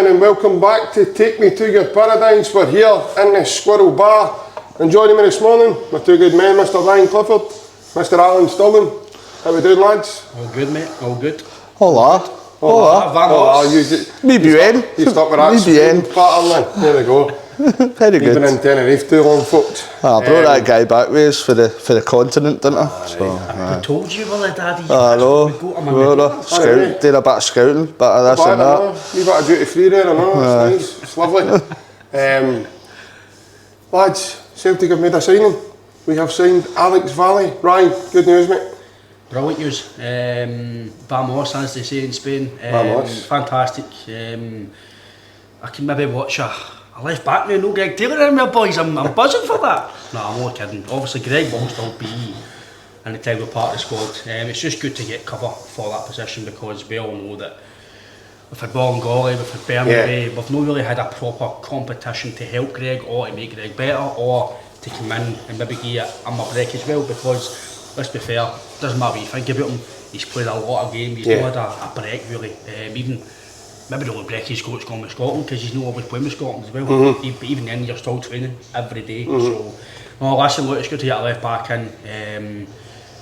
and welcome back to Take Me to Your Paradise. We're here in the Squirrel Bar, and joining me this morning, my two good men, Mr. Ryan Clifford, Mr. Alan Stirling. How we doing, lads? All good, mate, all good. Hola. Hola. Hola. Muy bien. You stuck with that speaking pattern then. There we go. Very good. You've been in Tenerife too long, folks. I brought that guy back with us for the continent, didn't I? I told you, well, Daddy. I know. We did a bit of scouting, bit of this and that. You got a duty free there, I know. It's nice. It's lovely. Lads, Celtic have made a signing. We have signed Alex Valle. Ryan, good news, mate. Brilliant news. Vamos, as they say in Spain. Vamos. Fantastic. I can maybe watch a left back now, no Greg Taylor in there, boys. I'm buzzing for that. No, I'm not kidding. Obviously, Greg will still be an integral part of the squad. It's just good to get cover for that position because we all know that we've had Bolingoli, we've had Bernabei, we've not really had a proper competition to help Greg or to make Greg better or to come in and maybe give him a break as well because, let's be fair, doesn't matter what you think about him, he's played a lot of games, he's not had a break really, even maybe the only break he's got is gone with Scotland because he's not always playing with Scotland as well, but even then you're still training every day, so no, listen, look, it's good to get a left back in.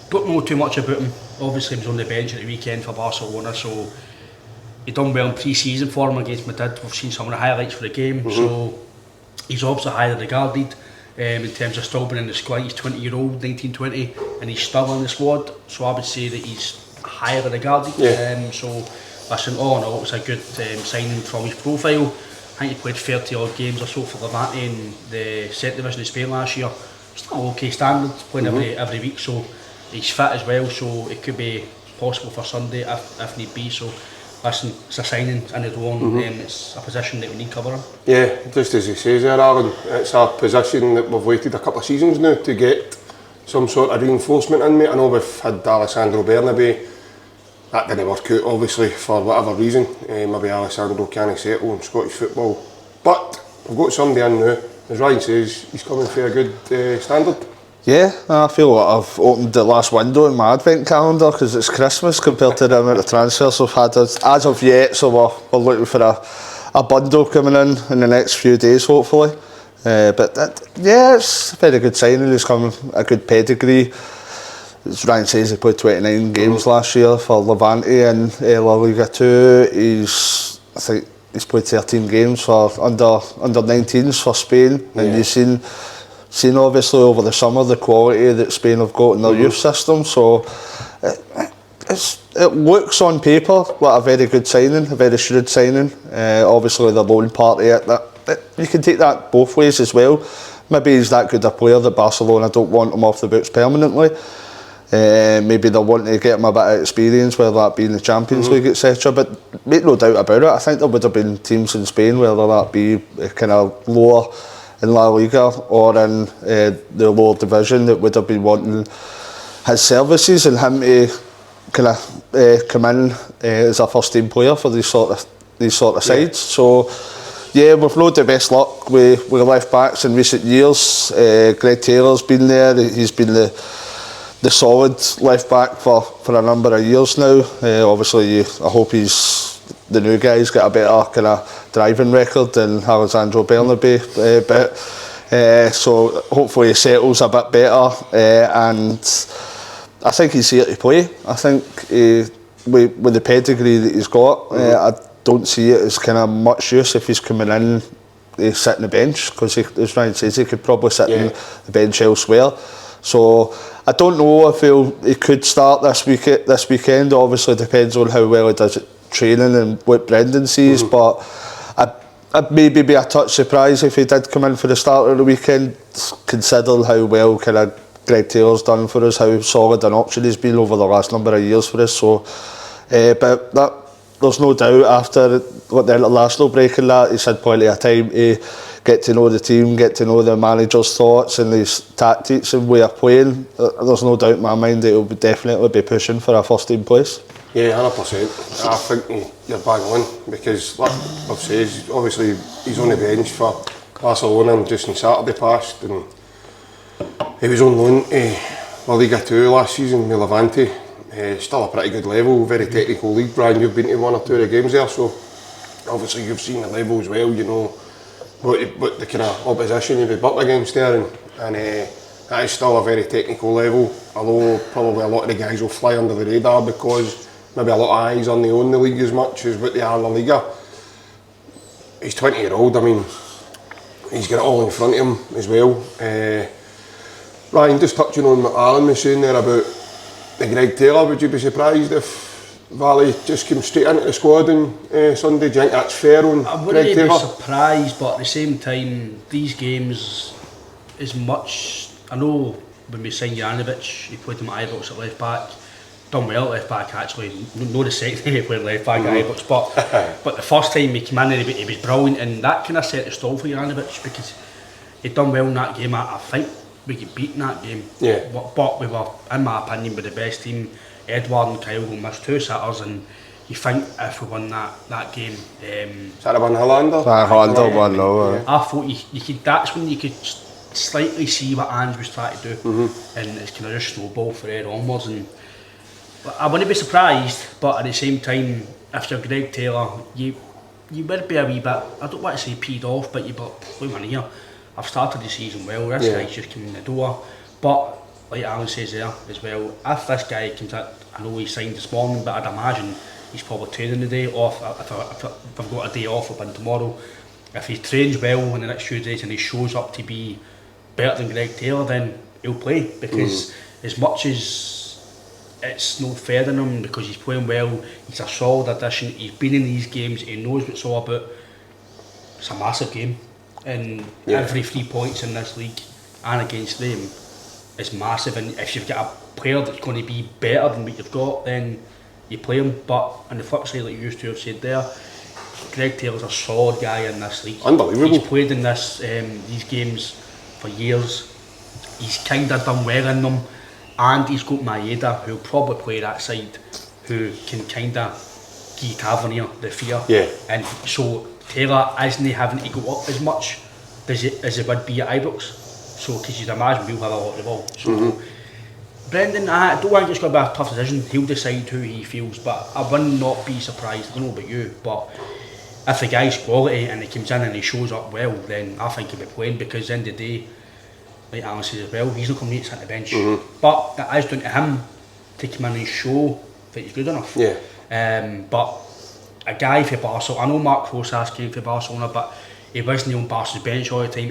Don't know too much about him, obviously he was on the bench at the weekend for Barcelona, so he done well in pre-season for him against Madrid. We've seen some of the highlights for the game, so he's obviously highly regarded in terms of still being in the squad. He's 20-year-old, 19-20, and he's still in the squad, so I would say that he's highly regarded. So listen, all in all, it's a good signing from his profile. I think he played 30 odd games or so for Levante in the second division of Spain last year. Still okay standard, playing every week, so he's fit as well, so it could be possible for Sunday if need be. So listen, it's a signing in the door, it's a position that we need covering. Yeah, just as he says there, Alan, it's a position that we've waited a couple of seasons now to get some sort of reinforcement in, mate. I know we've had Alessandro Bernabei, that didn't work out obviously for whatever reason, maybe Alessandro can't settle in Scottish football, but we've got somebody in now, as Ryan says, he's coming for a good standard. Yeah, I feel like I've opened the last window in my advent calendar because it's Christmas compared to the amount of transfers we've had as of yet, so we're looking for a bundle coming in the next few days hopefully. It's a very good signing. He's come a good pedigree. As Ryan says, he played 29 games last year for Levante and La Liga 2. I think he's played 13 games for under 19s for Spain, and you've seen obviously over the summer the quality that Spain have got in their youth system, so it looks on paper like a very good signing, a very shrewd signing. Obviously the loan part of it, you can take that both ways as well. Maybe he's that good a player that Barcelona don't want him off the books permanently. Maybe they're wanting to get him a bit of experience, whether that be in the Champions League, etc. But make no doubt about it, I think there would have been teams in Spain, whether that be kind of lower in La Liga or in the lower division, that would have been wanting his services and him to kind of come in as a first team player for these sort of sides. So yeah, we've not the best luck with left backs in recent years. Greg Taylor's been there, he's been the solid left back for a number of years now. Obviously I hope the new guy's got a better kind of driving record than Alessandro Bernabei, so hopefully he settles a bit better, and I think he's here to play. I think with the pedigree that he's got, I don't see it as kind of much use if he's coming in to sit on the bench, because as Ryan says, he could probably sit on the bench elsewhere. So I don't know if he could start this weekend. Obviously depends on how well he does it training and what Brendan sees, but I'd maybe be a touch surprised if he did come in for the start of the weekend, considering how well kind of Greg Taylor's done for us, how solid an option he's been over the last number of years for us. So, but there's no doubt after the international break and that, he's had plenty of time to get to know the team, get to know the manager's thoughts and his tactics and way of playing. There's no doubt in my mind that he'll definitely be pushing for a first team place. Yeah, 100%. I think you're bang on, because like I've said, obviously he's on the bench for Barcelona just on Saturday past, and he was on loan to La Liga 2 last season with Levante. Still a pretty good level, very technical league. Brian, you've been to one or two of the games there, so obviously you've seen the level as well, you know what the kind of opposition you've been up against there, and that is still a very technical level, although probably a lot of the guys will fly under the radar because maybe a lot of eyes aren't on the league as much as what they are in La Liga. He's 20-year-old, I mean, he's got it all in front of him as well. Ryan, just touching on what Alan was saying there about the Greg Taylor, would you be surprised if Valle just came straight into the squad on Sunday? Do you think that's fair on Greg Taylor? I wouldn't be surprised, but at the same time, these games, as much, I know when we signed Juranovic, he played him at Ibrox at left back, done well at left back actually, no the second time he played left back at Ibrox, but the first time he came in he was brilliant, and that kind of set the stall for Juranovic because he'd done well in that game. I think we get beat in that game, but we were, in my opinion, with the best team. Edward and Kyle missed 2 sitters, and you think if we won that game, is that the one Hollander? Hollander won, no. I thought you could. That's when you could slightly see what Ange was trying to do, and it's kind of just snowball for there onwards. And I wouldn't be surprised, but at the same time, if you're Greg Taylor, you would be a wee bit, I don't want to say peed off, but wait a minute here, I've started the season well, this guy's just come in the door. But like Alan says there as well, if this guy comes out, I know he signed this morning, but I'd imagine he's probably training the day off. If I've got a day off up in tomorrow, if he trains well in the next few days and he shows up to be better than Greg Taylor, then he'll play, because as much as it's no fair than him because he's playing well, he's a solid addition, he's been in these games, he knows what it's all about. It's a massive game, and every 3 points in this league and against them is massive, and if you've got a player that's going to be better than what you've got, then you play him. But on the flip side, like you used to have said there, Greg Taylor's a solid guy in this league. Unbelievable. He's played in these games for years. He's kind of done well in them, and he's got Maeda, who'll probably play that side, who can kind of give Tavernier the fear. And so Taylor isn't having to go up as much as it would be at Ibrox. So, because you'd imagine we'll have a lot of the ball. So, Brendan, I don't think it's going to be a tough decision. He'll decide who he feels, but I would not be surprised. I don't know about you, but if the guy's quality and he comes in and he shows up well, then I think he'll be playing, because at the end of the day, like Alan says as well, he's not coming to sit on the bench. But it is down to him to come in and show that he's good enough. But a guy for Barcelona, I know Mark Rosas came for Barcelona, but he wasn't on Barca's bench all the time.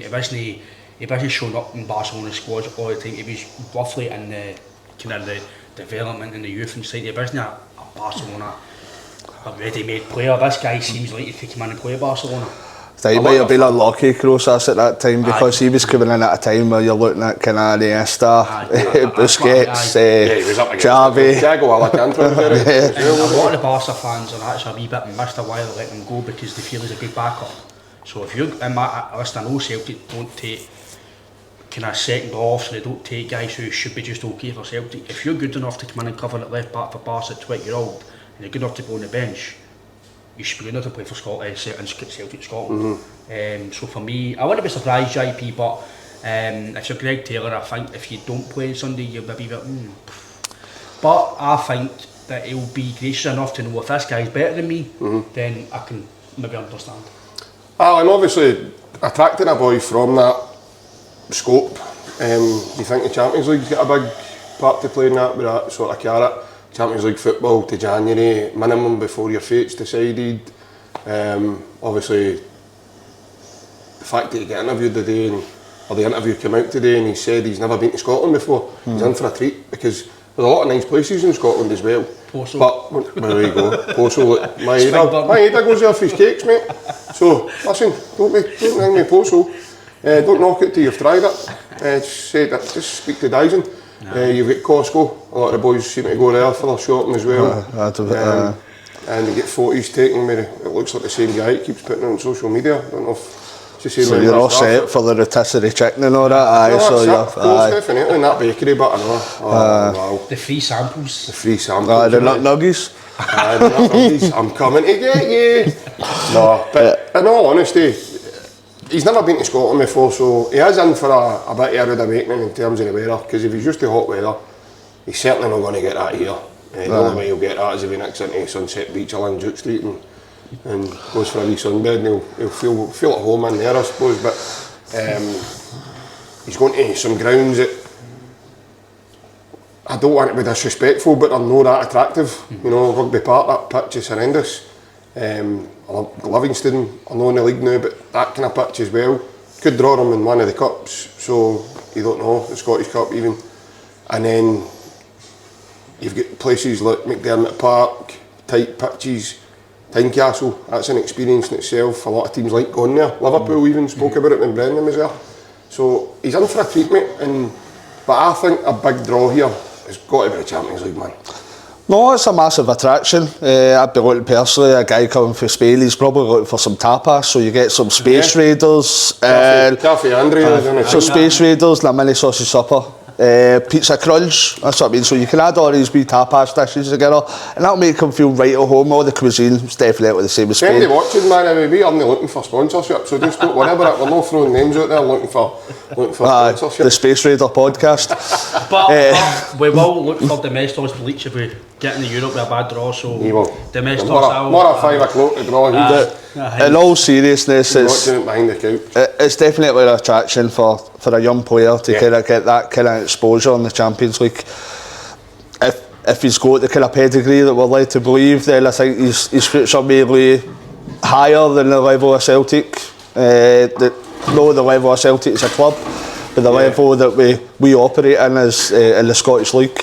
He wasn't showing up in Barcelona's squads all the time. He was roughly in the kind of the development and the youth inside. He wasn't a Barcelona ready-made player. This guy seems like he could come in and play Barcelona. He might have been unlucky, Rosas, at that time, because he was coming in at a time where you're looking at kind of Iniesta, Busquets, Xavi. Thiago Alcantara was there. A lot of the Barca fans are actually a wee bit missed a while to let him go because they feel he's a good backup. So if you're, I know Celtic don't take kind of second off, so they don't take guys who should be just okay for Celtic. If you're good enough to come in and cover at left back for Barca at 20-year-old, and you're good enough to go on the bench, you should be good enough to play for Scotland, Celtic Scotland. So for me, I wouldn't be surprised, JP, but if you're Greg Taylor, I think if you don't play Sunday, you'll be a bit, But I think that he'll be gracious enough to know if this guy's better than me, then I can maybe understand. And obviously, attracting a boy from that scope, do you think the Champions League's got a big part to play in that, with that sort of carrot? Champions League football to January minimum before your fate's decided. Obviously, the fact that he got interviewed today, or the interview came out today, and he said he's never been to Scotland before. He's in for a treat, because there's a lot of nice places in Scotland as well. Poso. But there we go. Poso, Maeda goes there for his cakes, mate. So listen, don't ring me Poso. Don't knock it till you've tried it. Just speak to Dyson. You've got Costco. A lot of the boys seem to go there for their shopping as well. And they get photos taken where it looks like the same guy. He keeps putting it on social media. I don't know if it's the same. So you're all set for the rotisserie chicken and all that. No, so of course, definitely. In that bakery, but I know. Wow. The free samples. The free samples. The nut nuggies. I'm coming to get you. No, but in all honesty, he's never been to Scotland before, so he is in for a bit of a rude awakening in terms of the weather, because if he's used to hot weather, he's certainly not going to get that here. The only way he'll get that is if he nicks into Sunset Beach along Duke Street and and goes for a wee sunbed, and he'll feel at home in there, I suppose. But he's going to some grounds that I don't want to be disrespectful, but they're not that attractive. You know, Rugby Park, that pitch is horrendous. Livingston are not in the league now, but that kind of pitch as well. Could draw them in one of the cups, so you don't know, the Scottish Cup even. And then you've got places like McDermott Park, tight pitches, Tynecastle, that's an experience in itself. A lot of teams like going there. Liverpool even spoke about it when Brendan was there. So he's in for a treatment, but I think a big draw here has got to be the Champions League, man. No, it's a massive attraction. I'd be looking personally, a guy coming from Spain, he's probably looking for some tapas, so you get some Space Raiders. Cafe Andrea, so Space Raiders, and a mini sausage supper. Pizza crunch, that's what I mean, so you can add all these wee tapas dishes together and that'll make them feel right at home. All the cuisine is definitely the same as Spain. Anybody watching, man, we are not looking for sponsorship, so just don't worry about it. We're not throwing names out there looking for sponsorship. The Space Raider podcast. but we will look for Domestos Bleach if we get into Europe with a bad draw, so Domestos more at 5 o'clock to draw. In all seriousness, behind the couch. It's definitely an attraction for a young player to kind of get that kind of exposure in the Champions League. If he's got the kind of pedigree that we're led to believe, then I think his future may be higher than the level of Celtic. No, the level of Celtic is a club, but the level that we operate in is in the Scottish League.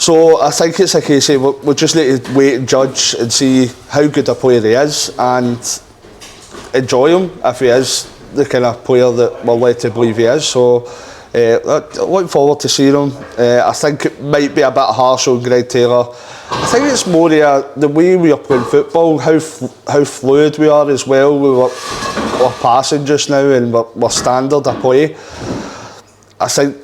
So I think it's a case of we just need to wait and judge and see how good a player he is and enjoy him if he is the kind of player that we're led to believe he is. So look forward to seeing him. I think it might be a bit harsh on Greg Taylor. I think it's more the way we are playing football, how fluid we are as well. We're passing just now and we're standard of play. I think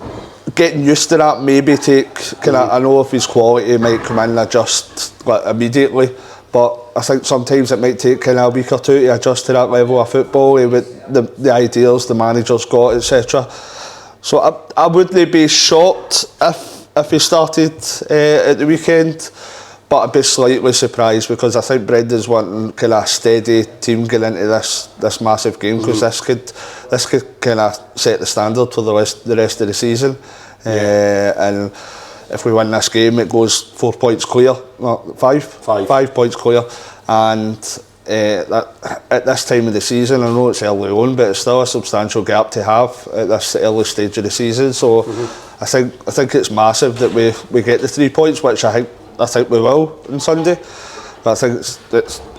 getting used to that maybe take kind of, I know if his quality might come in and adjust like, immediately, but I think sometimes it might take kind of a week or two to adjust to that level of football with the ideas the manager's got, etc. So I wouldn't be shocked if he started at the weekend, but I'd be slightly surprised because I think Brendan's wanting kind of a steady team going into this massive game because this could kind of set the standard for the rest of the season. And if we win this game, it goes 4 points clear, no, 5 points clear, and that, at this time of the season, I know it's early on, but it's still a substantial gap to have at this early stage of the season. So I think it's massive that we get the 3 points, which I think we will on Sunday. But I think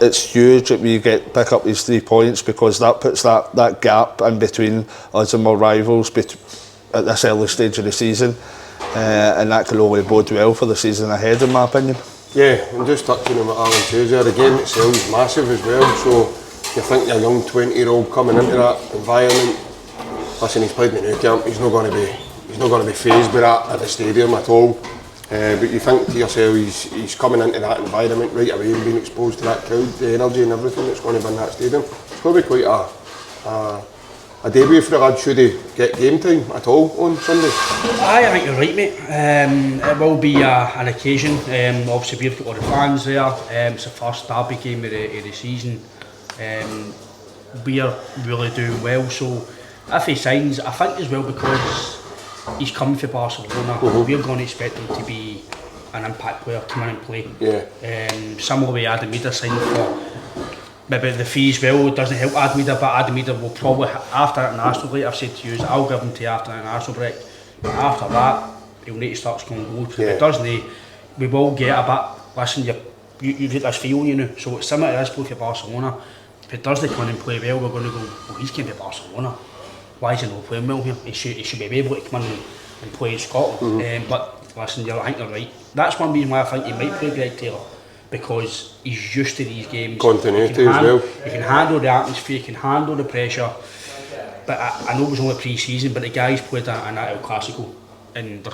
it's huge that we pick up these 3 points because that puts that gap in between us and our rivals at this early stage of the season, and that can only bode well for the season ahead, in my opinion. Yeah, and just touching on what Alan says there, the game itself is massive as well, so you think a young 20-year-old coming into that environment, listen, he's played in the Nou Camp, he's not going to be fazed by that at the stadium at all, but you think to yourself he's coming into that environment right away and being exposed to that crowd, the energy and everything that's going to be in that stadium. It's going to be quite a debut for the lad should he get game time at all on Sunday. I think you're right, mate. It will be an occasion. Obviously we've got all the fans there. It's the first derby game of the season. We are really doing well, so if he signs, I think as well because he's coming for Barcelona, we're going to expect him to be an impact player, come in and play. Similar way Adam Meader signed for maybe the fee as well, it doesn't help Admida, but Admida will probably, after international break, I've said to you, I'll give him to after international break, but after that, he'll need to start scoring goals. If it doesn't, we will get a bit, listen, you've got this feel, you know, so it's similar to this play for Barcelona. If it doesn't come in and play well, we're going to go, well, he's came to Barcelona, why is he not playing well here? He should be able to come in and play in Scotland. But listen, I think you're right. That's one reason why I think he might play Greg Taylor, because he's used to these games. Continuity as well. He can handle the atmosphere, he can handle the pressure. But I know it was only pre-season, but the guys played an El Clasico, and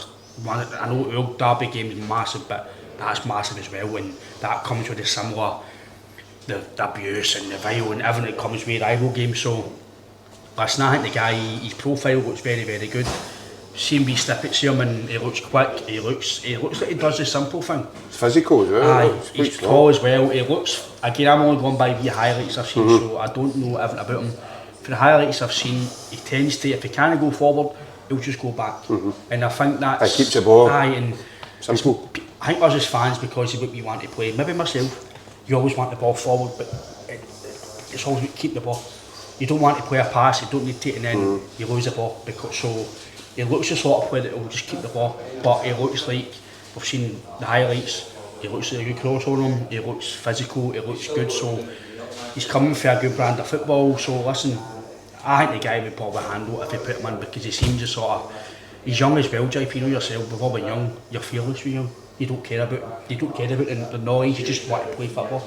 I know our derby game is massive, but that's massive as well, and that comes with the similar, the abuse and the vile and everything that comes with rival games. So listen, I think the guy, his profile looks very, very good. seen wee snippets of him, and he looks quick. He looks like he does the simple thing. It's physical as well. Aye, he's tall as well. He looks, again, I'm only going by wee highlights I've seen, so I don't know everything about him. For the highlights I've seen, he tends to, if he can't go forward, he'll just go back. And I think that's... He keeps the ball. Aye, and simple. I think us as fans, because of what we want to play, maybe myself, you always want the ball forward, but it's always about keep the ball. You don't want to play a pass, you don't need to take it in, you lose the ball. Because so he looks the sort of player that will just keep the ball, but he looks like, we've seen the highlights, he looks like a good cross on him, he looks physical, he looks good, so he's coming for a good brand of football. So listen, I think the guy would probably handle it if he put him in, because he seems to sort of, he's young as well, Jip, you know yourself, we've all been young, you're fearless with him. You don't care about the noise, you just want to play football.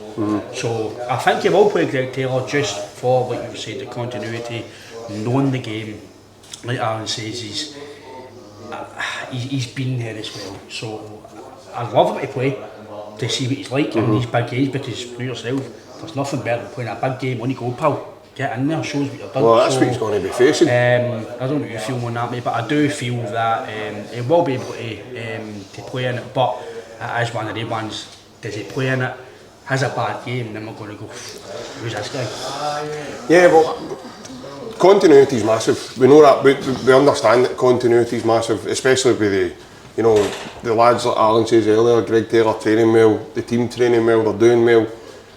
So I think you will play Greg Taylor just for, like you said, the continuity, knowing the game. Like Aaron says, he's been there as well. So I love him to play, to see what he's like in these big games, because you know yourself, there's nothing better than playing a big game on you go, pal. Get in there, shows what you've done. Well, that's what he's going to be facing. I don't know how you feel on that, mate, but I do feel that he will be able to play in it, but it is one of the ones, does he play in it, has a bad game, then we're going to go, who's this guy? Yeah, well, continuity is massive. We know that, we understand that continuity is massive, especially with the lads like Alan says earlier, Greg Taylor training well, the team training well, they're doing well.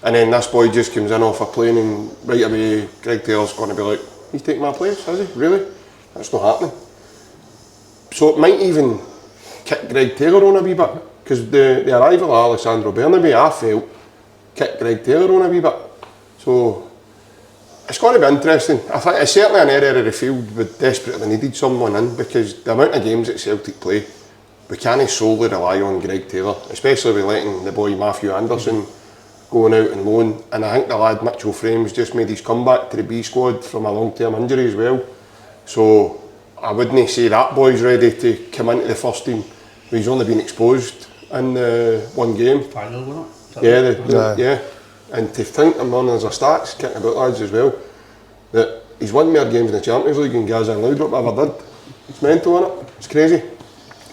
And then this boy just comes in off a plane and right away Greg Taylor's going to be like, he's taking my place, is he? Really? That's not happening. So it might even kick Greg Taylor on a wee bit, because the arrival of Alessandro Bernabei, I felt, kicked Greg Taylor on a wee bit. So it's going to be interesting. I think it's certainly an area of the field we desperately needed someone in, because the amount of games that Celtic play, we can't solely rely on Greg Taylor, especially with letting the boy Matthew Anderson going out on loan, and I think the lad Mitchell Frames just made his comeback to the B squad from a long-term injury as well. So I wouldn't say that boy's ready to come into the first team. He's only been exposed in one game. Final, wasn't it? Yeah. And to think I'm on as a stats, kicking about lads as well, that he's won more games in the Champions League than Gaza and Laudrup ever did. It's mental, isn't it? It's crazy.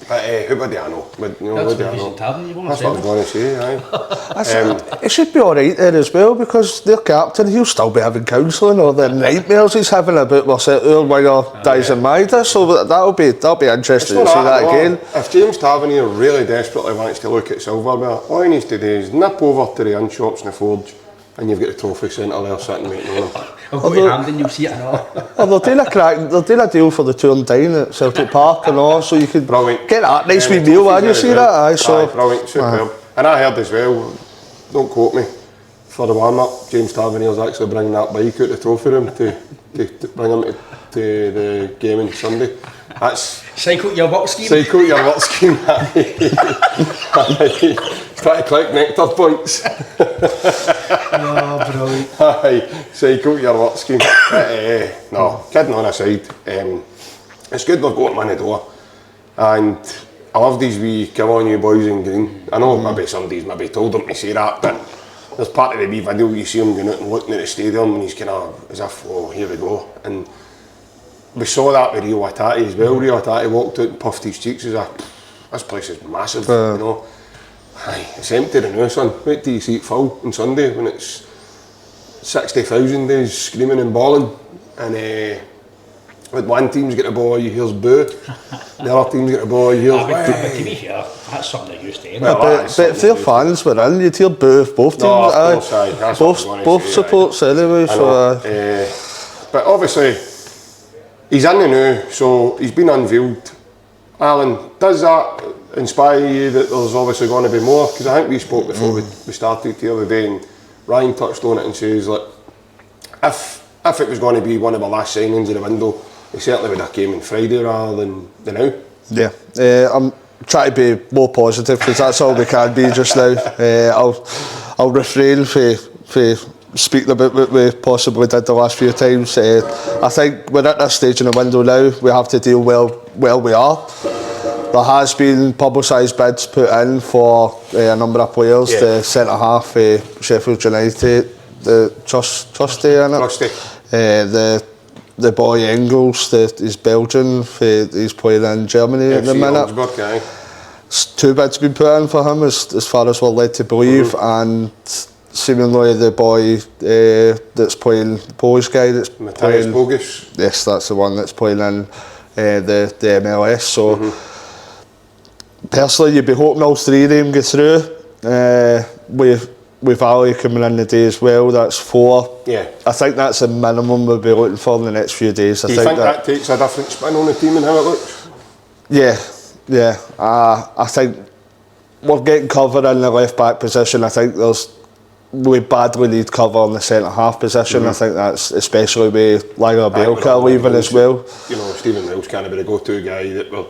But who would I know? That's what I was going to say, aye. It should be alright there as well, because their captain, he'll still be having counselling or the nightmares he's having about our winger dies in Maida, so that'll be interesting to see that again. If James Tavernier really desperately wants to look at silverware, all he needs to do is nip over to the inn shops in the Forge, and you've got the trophy centre there sitting waiting on him. I'll go to Hampden, you'll see it and all. They're doing a deal for the tour and dine at Celtic Park and all, so you could brilliant. Get that nice wee meal when you see that. Aye, brilliant, superb. And I heard as well, don't quote me, for the warm-up, James Tavernier's actually bringing that bike out the trophy room to bring him to the game on Sunday. That's... Cycle your work scheme. Cycle your work scheme. Try to collect nectar points. Oh, brilliant. Aye, cycle your work scheme. No, kidding on aside, it's good we've got him in the door. And I love these wee, come on you boys in green. I know maybe somebody's maybe told him to say that, but there's part of the wee video you see him going out and looking at the stadium and he's kind of as if, oh, here we go. And we saw that with Rio Atati as well. Rio Atati walked out and puffed his cheeks as if this place is massive, you know. Aye, it's empty now, son. Wait till you see it full on Sunday when it's 60,000 days screaming and bawling. And when one team's got the ball, you hear boo. The other team's got the ball, you hear but to be fair, that's something that used to end. But if their fans were in, you'd hear boo of both teams. Both supports anyway. But obviously, he's in the now, so he's been unveiled. Alan, does that inspire you that there's obviously going to be more? Because I think we spoke before we started the other day, and Ryan touched on it and says, like, if it was going to be one of the last signings of the window, he certainly would have came on Friday rather than now. Yeah, I'm trying to be more positive because that's all we can be just now. I'll refrain for speaking about what we possibly did the last few times. I think we're at this stage in the window now. We have to deal well we are. There has been publicised bids put in for a number of players. Yeah. The centre half, Sheffield United, the trustee in it. Trustee. The the boy Engels, he's Belgian, he's playing in Germany at the minute. Augsburg, It's 2 bids been put in for him as far as we're led to believe, and seemingly the boy that's playing, the Polish guy that's Matthias playing, Bogus. yes, that's the one that's playing in the MLS. So personally, you'd be hoping all 3 of them get through. With Valle coming in the day as well, that's 4. Yeah. I think that's the minimum we'll be looking for in the next few days. Do you think that takes a different spin on the team and how it looks? Yeah. I think we're getting cover in the left back position. I think we badly need cover in the centre half position. I think that's especially with Lager Bielka leaving as well. You know, Stephen Welsh can't be the go-to guy that we're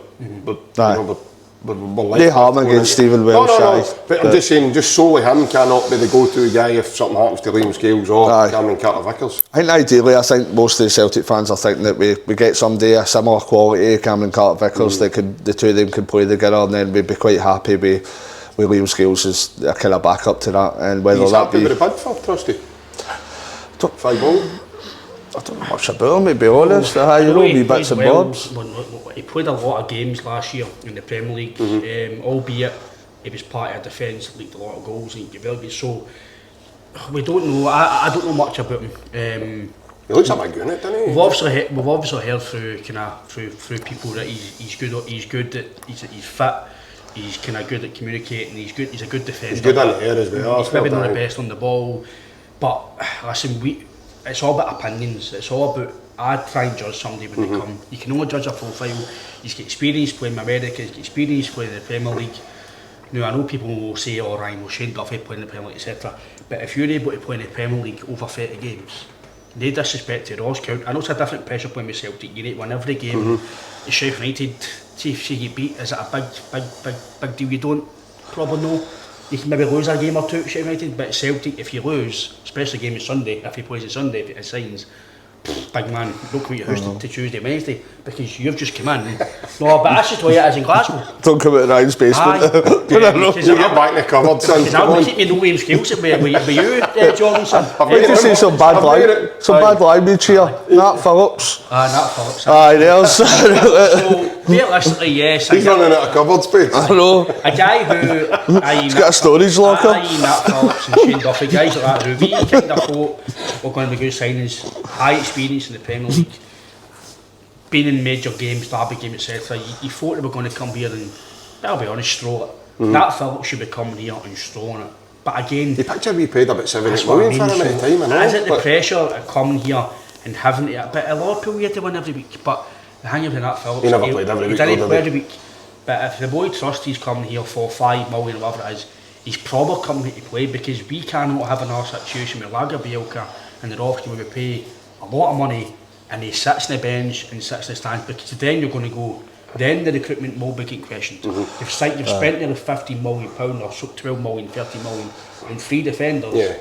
they harm against Stephen Welsh. No. But I'm just saying, just solely him cannot be the go-to guy if something happens to Liam Scales or Cameron Carter-Vickers. I think ideally, I think most of the Celtic fans are thinking that we get somebody a similar quality, Cameron Carter-Vickers, that the 2 of them can play together, and then we'd be quite happy with Liam Scales as a kind of backup to that. And whether he's that happy be with the bid for Trusty? 5 goals. I don't know much about him, to be honest. You know, wee bits and bobs. He played a lot of games last year in the Premier League, albeit he was part of defence, leaked a lot of goals and developed. So we don't know. I don't know much about him. He looks like a unit, doesn't he? We've obviously heard through people that he's good. He's fit. He's kind of good at communicating. He's a good defender. He's good on the air as well. He's maybe not the best on the ball, but listen, it's all about opinions. It's all about, I try and judge somebody when they come. You can only judge a profile. He's got experience playing in America, he's got experience playing in the Premier League. Now, I know people will say, oh, Ryan, well, Shane Duffy playing in the Premier League, etc. But if you're able to play in the Premier League over 30 games, no disrespect to Ross Count, I know it's a different pressure playing with Celtic. You need to win every game. Sheffield United, see if you beat, is it a big deal? You don't probably know. You can maybe lose a game or 2 at Sheffield United, but Celtic, if you lose, especially a game on Sunday, if he plays on Sunday, if it signs, big man, don't come out your house to Tuesday, Wednesday, because you've just come in. No, but that's just the way it is in Glasgow. Don't come out of Ryan's basement. You get back in the cupboard, son. Because I'm going to keep me no William Scales with you, Jorgensen. I'd like to say some bad language here. Nat Phillips. Nat Phillips. Aye, there's. So, realistically, yes. He's running out of cupboard space. I know. A guy who... He's got a storage locker. Nat Phillips and Shane Duffy, guys like that, who we kind of thought were going to be good signings, high experience in the Premier League, been in major games, derby games, etc. You thought they were going to come here and, I'll be honest, stroll it. Nat Phillips should be coming here and strolling it. But again... The picture we paid about 7-8 million for him at the time, I know. Is it the pressure of coming here and having to... But a lot of people had to win every week, but the hang of Nat Phillips... He never played every week. He didn't play every week. But if the boy Trusty's coming here for 5 million, whatever it is, he's probably coming here to play, because we cannot have another situation with Lager Bielka and the Rocky where we pay a lot of money and he sits on the bench and sits in the stands, because then you're going to go, then the recruitment will be getting questioned. You've spent nearly £15 million or so 12 million, 30 million on 3 defenders. Yeah.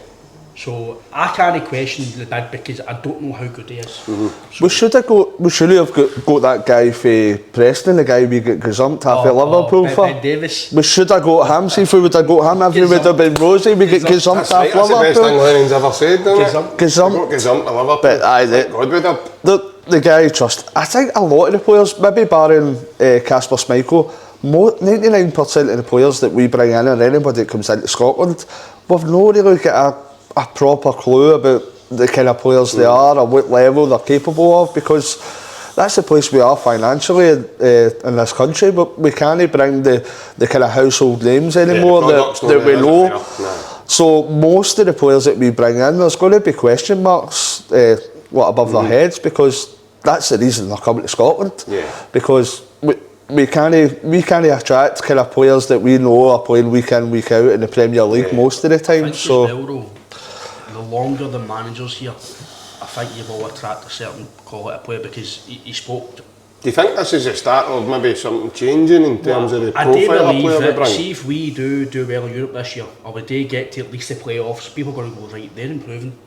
So I can't question the bid because I don't know how good he is. So we should have got that guy for Preston, the guy we got gazumped half at Liverpool for. Ben Davis. We should have got him. See if we would have got him, if we would have been Rosie, we get gazumped half Liverpool. That's the best thing Lennon's ever said, isn't it? Gazumped. Gazumped at Liverpool. But God with him. The guy trust. I think a lot of the players, maybe barring Kasper Schmeichel, 99% of the players that we bring in, or anybody that comes into Scotland, we've not really got a proper clue about the kind of players they are or what level they're capable of, because that's the place we are financially in this country, but we can't bring the kind of household names anymore that we know. No. So most of the players that we bring in, there's going to be question marks above their heads, because that's the reason they're coming to Scotland. Because we can't attract kind of players that we know are playing week in, week out in the Premier League most of the time. So the longer the managers here, I think you will attract a certain quality of player, because he spoke. Do you think this is the start of maybe something changing in terms of the profile of player we bring? See if we do well in Europe this year, or we do get to at least the playoffs, people are going to go, right, they're improving.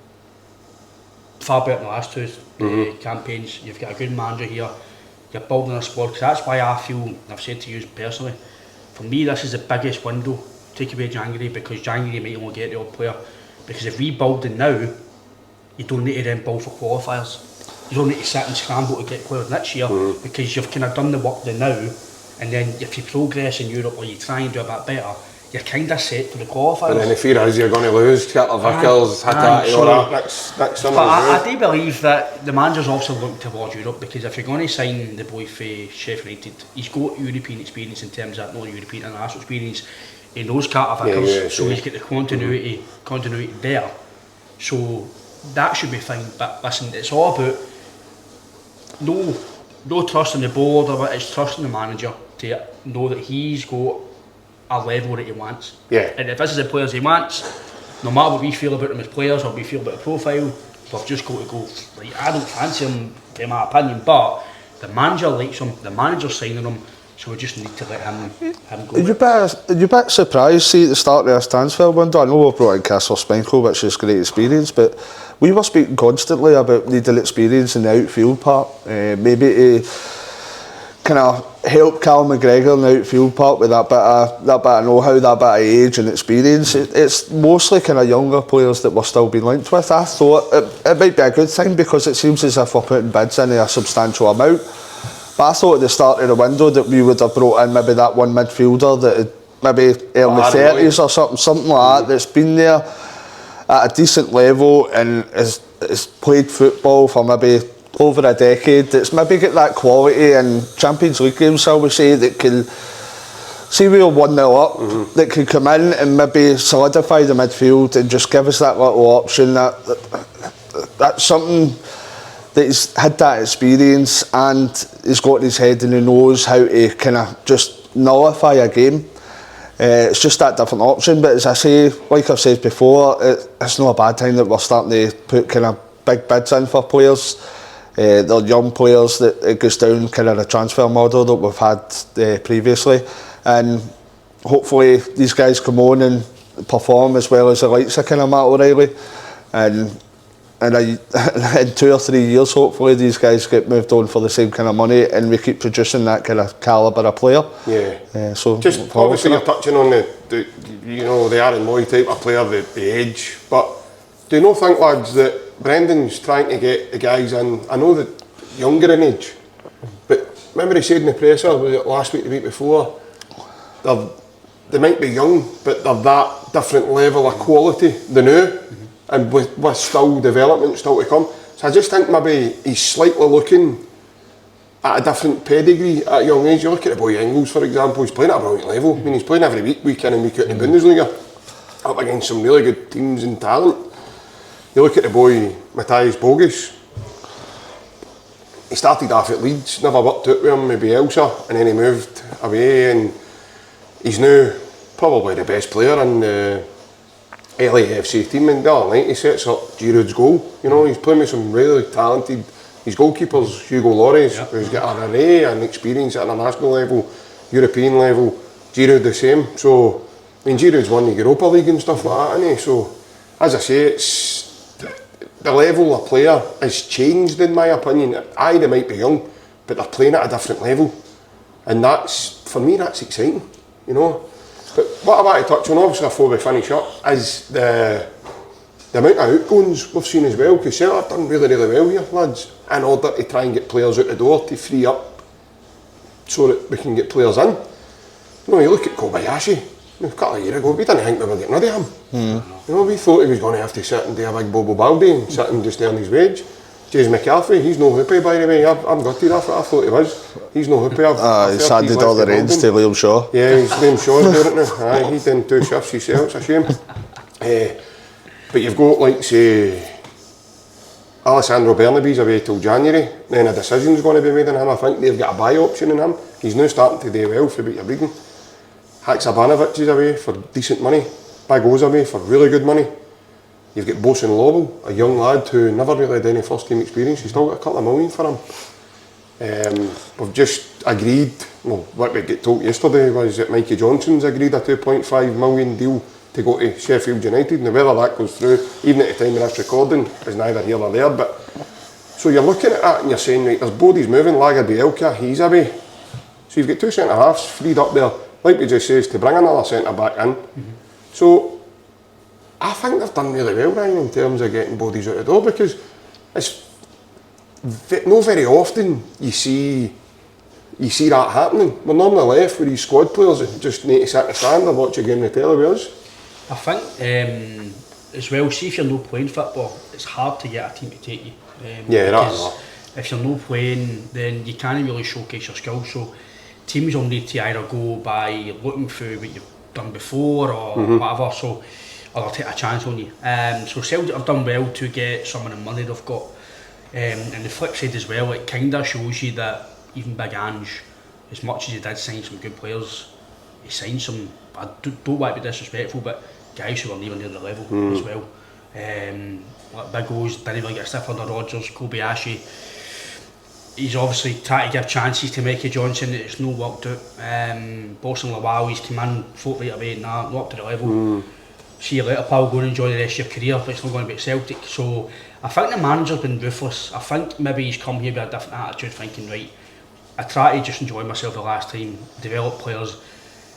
Far better than the last 2 campaigns. You've got a good manager here, you're building a squad, because that's why I feel, I've said to you personally, for me this is the biggest window. Take away January, because January might only get the odd player. Because if we build it now, you don't need to then build for qualifiers. you don't need to sit and scramble to get players next year because you've kind of done the work there now, and then if you progress in Europe or you try and do a bit better, you're kind of set for the qualifiers. And then the fear is you're going to lose Carter Vickers, Hattati, all that next summer. But as well. I do believe that the manager's also looking towards Europe, because if you're going to sign the boy for Sheffield United, he's got European experience in terms of, not European international experience, he knows Carter Vickers, so he's got the continuity there. So that should be fine. But listen, it's all about no trust in the board, or it's trusting the manager to know that he's got a level that he wants. Yeah. And if this is the players he wants, no matter what we feel about them as players or we feel about the profile, we've just got to go. Like, I don't fancy him, in my opinion, but the manager likes him, the manager's signing him, so we just need to let him go. Are you a bit surprised, see, at the start of this transfer window? I know we've brought in Castle Spanko, which is great experience, but we were speaking constantly about needing experience in the outfield part, maybe to kind of help Cal McGregor in the outfield part with that bit of know-how, that bit of age and experience. It's mostly kind of younger players that we're still being linked with. I thought it might be a good thing, because it seems as if we're putting bids in a substantial amount. But I thought at the start of the window that we would have brought in maybe that one midfielder that had maybe early 30s or something like that, that's been there at a decent level and has played football for maybe over a decade, that's maybe got that quality in Champions League games, shall we say, that can, see we're 1-0 up, that can come in and maybe solidify the midfield and just give us that little option. That's something that he's had that experience, and he's got his head and he knows how to kind of just nullify a game. It's just that different option. But as I say, like I've said before, it's not a bad time that we're starting to put kind of big bids in for players. They're young players that it goes down kind of the transfer model that we've had previously, and hopefully these guys come on and perform as well as the likes of kind of Matt O'Reilly, and in 2 or 3 years hopefully these guys get moved on for the same kind of money and we keep producing that kind of calibre of player. So just obviously you're touching on the Aaron Moy type of player, the age, but do you not think, lads, that Brendan's trying to get the guys in? I know that younger in age, but remember he said in the presser, was it last week, the week before, they might be young, but they're that different level of quality than now, and with still development still to come. So I just think maybe he's slightly looking at a different pedigree at a young age. You look at the boy Ingles, for example, he's playing at a brilliant level. I mean, he's playing every week in and week out in the Bundesliga, up against some really good teams and talent. You look at the boy Matthias Bogus, he started off at Leeds, never worked out with him, maybe Bielsa, and then he moved away, and he's now probably the best player in the LAFC team, and the other night he sets up Giroud's goal. You know, he's playing with some really talented, his goalkeepers, Hugo Lloris, who's got an array and experience at international level, European level, Giroud the same. So, I mean, Giroud's won the Europa League and stuff like that, hasn't he? So, as I say, it's the level of player has changed in my opinion. Aye, they might be young, but they're playing at a different level, and that's, for me, that's exciting, you know. But what I want to touch on, obviously before we finish up, is the amount of outgoings we've seen as well, because Celtic have done really, really well here, lads, in order to try and get players out the door to free up so that we can get players in. You know, you look at Kobayashi, a couple of years ago, we didn't think we were getting rid of him. You know, we thought he was going to have to sit and do a big Bobo Baldi and sit and just earn his wage. James McCarthy, he's no hoopy, by the way. I'm gutted off it. I thought he was. He's no hoopy. He's handed all the reins to Liam Shaw. Yeah, he's Liam Shaw's doing it now. Aye, he's done 2 shifts himself, it's a shame. But you've got, like, say, Alessandro Bernabe's away till January, then a decision's going to be made on him. I think they've got a buy option in him. He's now starting to do well for what you're reading. Haksabanovic is away for decent money. Bago's away for really good money. You've got Bosun Lobel, a young lad who never really had any first team experience. He's still got a couple of million for him. We've just agreed, well, what we got told yesterday was that Mikey Johnson's agreed a 2.5 million deal to go to Sheffield United. Now whether that goes through, even at the time of this recording, is neither here nor there. But so you're looking at that and you're saying, right, there's Bodie's moving, Lager Bielka, he's away. So you've got 2 centre halves freed up there, like we just says, to bring another centre back in. So I think they've done really well, Ryan, in terms of getting bodies out the door, because not very often you see that happening. We're normally left with these squad players that just need to sit in the stand or watch a game on the telly with us. I think as well, see if you're not playing football, it's hard to get a team to take you. If you're not playing, then you can't really showcase your skills. So teams will need to either go by looking through what you've done before or whatever, so or they'll take a chance on you. So Celtic have done well to get some of the money they've got. And the flip side as well, it kind of shows you that even Big Ange, as much as he did sign some good players, he signed some, I don't want to be disrespectful, but guys who were never near the level as well. Like Big O's didn't really get stiff under Rodgers, Kobayashi. He's obviously tried to give chances to Mikey Johnson, it's not worked out. Boston Lawal, he's come in, fought right away, not up to the level. See you later, pal, go and enjoy the rest of your career, but it's not going to be at Celtic. So I think the manager's been ruthless. I think maybe he's come here with a different attitude, thinking, right, I try to just enjoy myself the last time, develop players,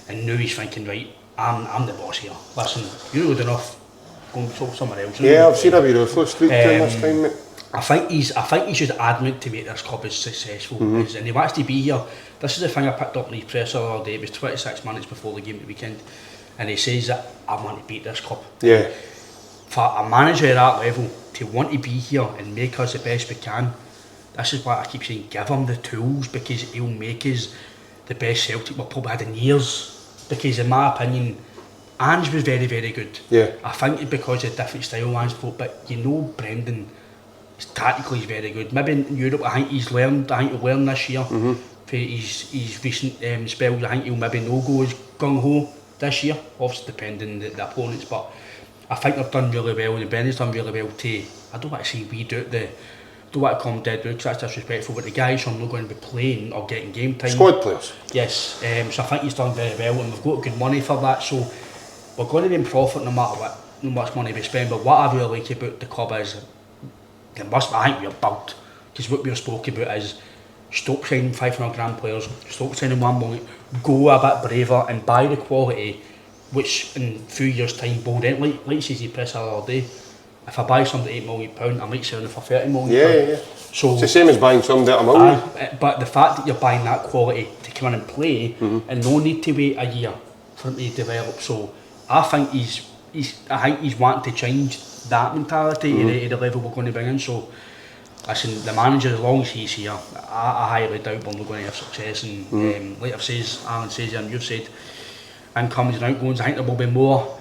and now he's thinking, right, I'm the boss here. Listen, you're good enough, go and talk somewhere else. Yeah, I've seen a bit of ruthless streak to him this time, mate. I think he's just adamant to make this club as successful as, and he wants to be here. This is the thing I picked up in his presser the other day. It was 26 minutes before the game at the weekend, and he says that I want to beat this club. Yeah. For a manager at that level to want to be here and make us the best we can, this is why I keep saying give him the tools, because he'll make us the best Celtic we've probably had in years. Because in my opinion, Ange was very, very good. Yeah. I think it's because of different style Ange fought, but you know Brendan, tactically he's very good. Maybe in Europe I think he's learned, I think he'll learn this year for his recent spells. I think he'll maybe no go as gung-ho this year, obviously depending on the opponents, but I think they've done really well, and Brendan's done really well to, I don't want to say weed out the, don't want to call them dead because that's disrespectful, but the guys who are not going to be playing or getting game time. Squad players. Yes, so I think he's done very well, and we've got good money for that, so we're going to be in profit no matter what, no much money we spend. But what I really like about the club is, I think we're built, because what we've spoken about is stop signing 500 grand players, stop signing 1 million, go a bit braver and buy the quality, which in a few years time will then, like says he press the other day, if I buy somebody £8 million, I might sell them for £30 million. Yeah. So it's the same as buying somebody at $1 million. But the fact that you're buying that quality to come in and play, and no need to wait a year for him to develop, so I think he's wanting to change that mentality to the level we're going to bring in. So listen, the manager, as long as he's here, I highly doubt we're not going to have success. And like I've said, Alan says and you've said, incomings and outgoings, I think there will be more,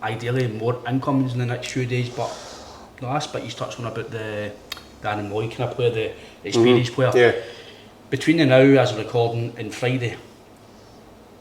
ideally more incomings in the next few days. But the last bit you touched on about the Darren Moy kind of player, the experienced player, Yeah. between the now as a recording and Friday,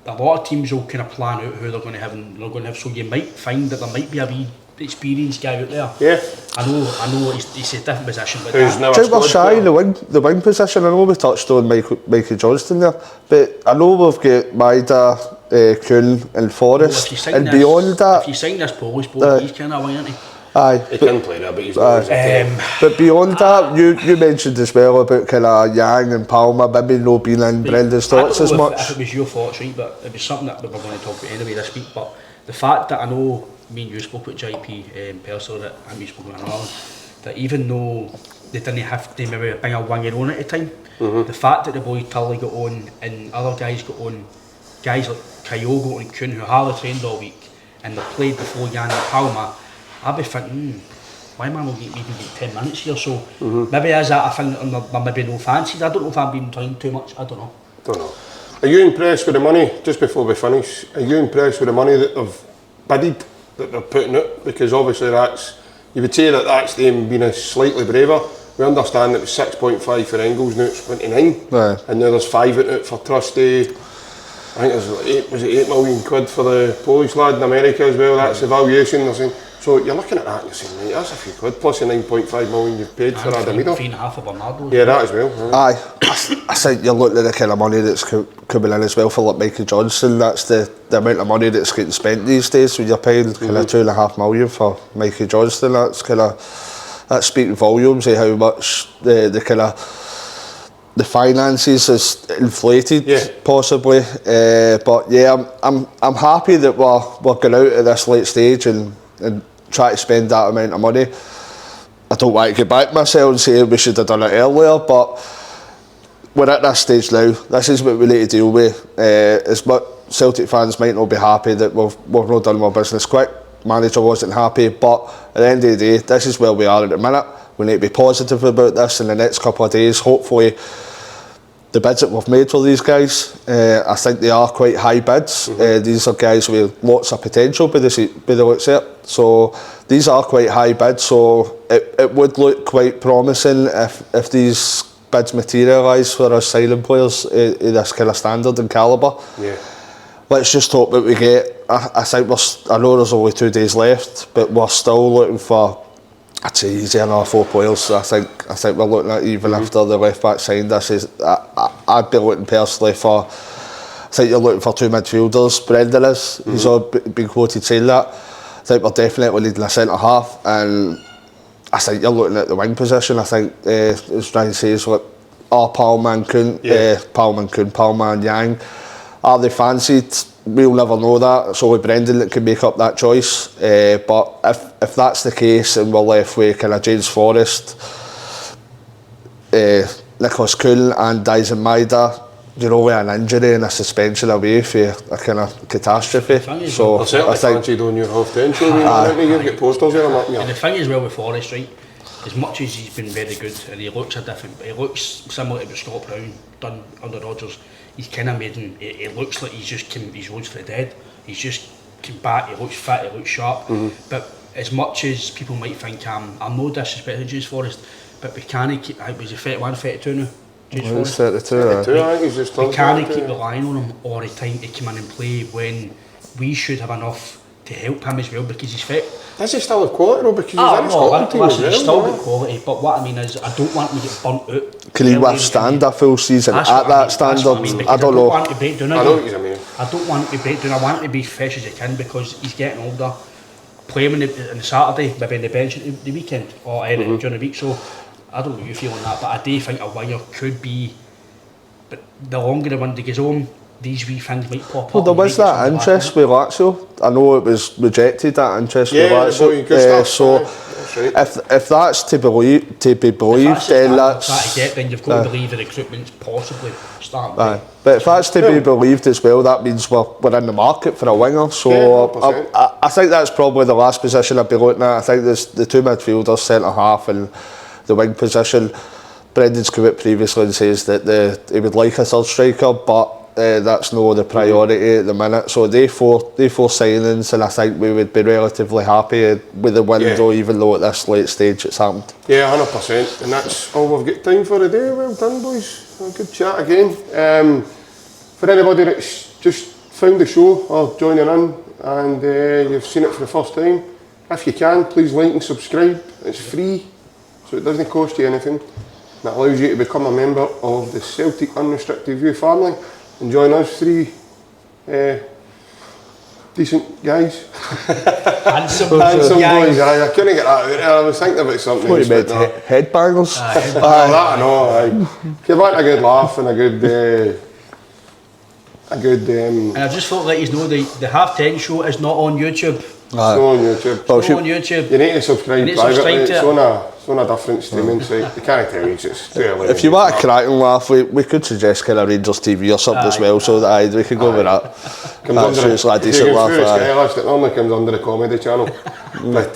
a lot of teams will kind of plan out who they're going to have and they're going to have, so you might find that there might be a wee experienced guy out there. Yeah. I know it's a different position, but Who's now a We're squad shy in player. the wing position. I know we touched on Mikey Johnston there, but I know we've got Maida, Kuhn and Forrest, and beyond that, if you sign this Polish boy, he's kind of wing, isn't he? aye. He can play that, but he's not as a But beyond that, you mentioned as well about kind of Yang and Palmer maybe not being in Brendan's thoughts as much. If it was your thoughts, right, but it was something that we were going to talk about anyway this week. But the fact that I know me and you spoke with JP personally, that and we spoke with another, that even though they didn't have to maybe bring a winger on at the time, the fact that the boy Tully got on and other guys got on, guys like Kyogo and Kuhn who hardly trained all week and they played before Jan and Palmer, I'd be thinking, why am I not even getting 10 minutes here? So maybe is that a thing that there maybe no fancies. I don't know if I'm being trying too much, I don't know. Are you impressed with the money, just before we finish, are you impressed with the money that they've bidded, that they're putting out? Because obviously you would say that's them being a slightly braver. We understand it was 6.5 for Engels, now it's 29, Right. and now there's 5 out for Trustee. I think there's £8 million for the Polish lad in America as well, that's the valuation they're saying. So you're looking at that and you're saying, right, that's a few quid, plus the 9.5 million you've paid for Adamido. 3.5 of Bernardo. Yeah, that as well. Aye, I think you're looking at the kind of money that's coming in as well for like Mikey Johnson. That's the amount of money that's getting spent these days. When you're paying kind of $2.5 million for Mikey Johnson, that's speaking volumes of how much the kind of the finances is inflated, possibly. But yeah, I'm happy that we're going out at this late stage and try to spend that amount of money. I don't want to get back myself and say we should have done it earlier, but we're at this stage now. This is what we need to deal with. As much Celtic fans might not be happy that we've not done our business quick. Manager wasn't happy, but at the end of the day, this is where we are at the minute. We need to be positive about this in the next couple of days. Hopefully, the bids that we've made for these guys, I think they are quite high bids. These are guys with lots of potential by the looks of it. So these are quite high bids. So it would look quite promising if these bids materialise for us signing players of this kind of standard and calibre. Yeah. Let's just hope that we get. I think I know there's only 2 days left, but we're still looking for. I'd say easy another 4 players. I think we're looking at, even after the left back signed this, I'd be looking personally for. I think you're looking for 2 midfielders. Brendan is. He's all been quoted saying that. I think we're definitely needing a centre half, and I think you're looking at the wing position. I think as Ryan says, look, are Palman Yang, are they fancied? We'll never know that. It's only Brendan that can make up that choice. But if that's the case and we're left with kind of James Forrest, Nicholas Kuhl and Dyson Maida, you know, with an injury and a suspension away for a kind of catastrophe. So I think you on your half ten, so you get posters there. And the thing is, well, with Forrest, right, as much as he's been very good and he looks he looks similar to what Scott Brown done under Rodgers. He's kind of made him. It looks like he's rose for the dead. He's just come back. He looks fit. He looks sharp. But as much as people might think I'm no disrespect to James Forrest, but we can't keep. Was he 31, 32 now? James Forrest. 32. I think he's just. We can't keep relying on him all the time to come in and play when we should have enough to help him as well because he's fit. Does he still have quality though? Because he's in a Scotland team as well. He's still got quality, but what I mean is I don't want him to get burnt out. Can he withstand a full season at that standard? I don't know. I want him to break down. I know what you mean. I don't want him to break down. I want him to be fresh as he can because he's getting older. Play him on the Saturday, maybe on the bench at the weekend or during the week. So I don't know how you feel on that, but I do think a winger could be. But the longer the window goes on, these wee things might pop up. Well, there was that interest with Lazio. I know it was rejected, that interest with Lazio. So if that's to be believed, then that's. Then you've got to believe the recruitment's possibly starting. But if that's to be believed as well, that means we're in the market for a winger. So I think that's probably the last position I'd be looking at. I think there's the 2 midfielders, centre half, and the wing position. Brendan's come out previously and says that he would like a third striker, but that's no the priority at the minute. So they four signings, and I think we would be relatively happy with the window, even though at this late stage it's happened. Yeah, 100%. And that's all we've got time for today. Well done, boys. A good chat again. For anybody that's just found the show or joining in and you've seen it for the first time, if you can, please like and subscribe. It's free, so it doesn't cost you anything. That allows you to become a member of the Celtic Unrestricted View family and join us 3 decent guys. Handsome boys. I couldn't get that out there. I was thinking about something. What you meant, headbangers? That I know. If you want a good laugh and a good. And I just thought let you know the Half 10 show is not on YouTube. It's not on YouTube. It's not on YouTube. You need to subscribe privately. It's on a different streaming site. You can't tell you, it's too early. If you want a cracking laugh, we could suggest kind of Rangers TV or something as well, so that we could go with that. That's a decent laugh. It normally comes under the comedy channel. But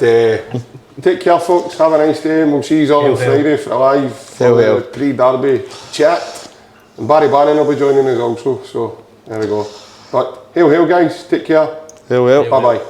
take care, folks. Have a nice day, and we'll see you all on Friday for a live pre-derby chat. And Barry Bannon will be joining us also. So there we go. But hail, guys. Take care. Hail. Bye bye.